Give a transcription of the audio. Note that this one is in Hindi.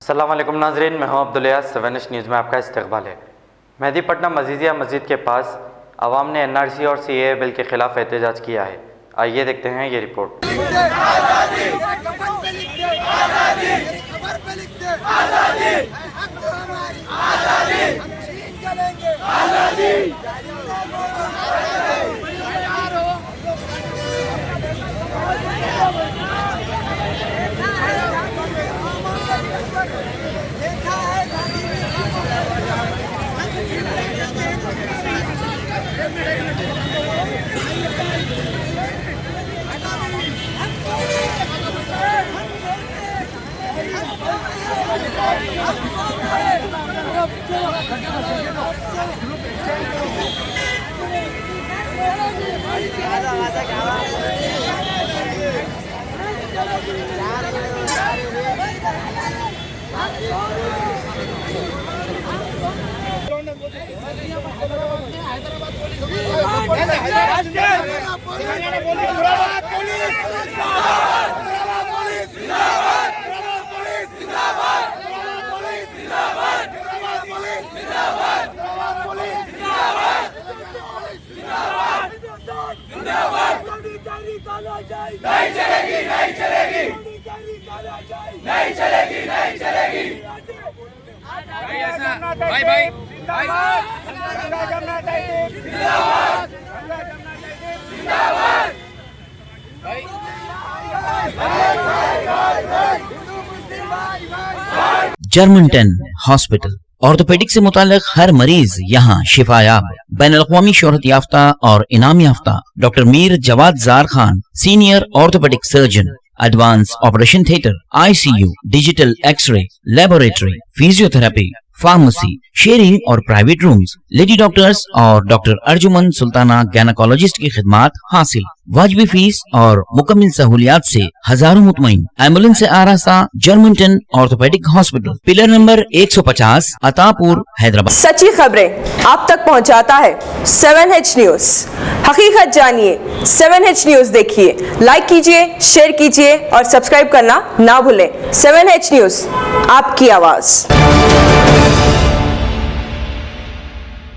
अस्सलाम वालेकुम नाज़रीन, मैं हूं अब्दुल यास। 7H न्यूज़ में आपका इस्तकबाल है। मेहदीपट्टनम मजीदिया मस्जिद के पास आवाम ने NRC और CAA बिल के खिलाफ एहतजाज किया है। आइए देखते हैं ये रिपोर्ट। नहीं चलेगी, नहीं चलेगी, नहीं चलेगी, नहीं चलेगी। भाई भाई जर्मनटन हॉस्पिटल ऑर्थोपेडिक से मुताल्लिक हर मरीज यहाँ शिफायाब। बैनुल-अक़वामी शोहरत याफ्ता और इनाम याफ्ता doctor Mir Jawad Zar Khan, senior orthopaedic surgeon, advance operation theatre, ICU, digital x ray, laboratory, physiotherapy, pharmacy, sharing और प्राइवेट रूम्स, लेडी डॉक्टर्स और डॉक्टर अर्जुमन सुल्ताना गैनकोलॉजिस्ट की खिदमात हासिल। वाजिबी फीस और मुकम्मल सहूलियात से हजारों मुतमईन। एम्बुलेंस से आरास्ता Germanten orthopaedic hospital, pillar number 150, Attapur, Hyderabad. सच्ची खबरें आप तक पहुंचाता है 7H न्यूज। हकीकत जानिए, 7H न्यूज देखिए, लाइक कीजिए, शेयर कीजिए और सब्सक्राइब करना ना भूलें। 7H न्यूज, आपकी आवाज।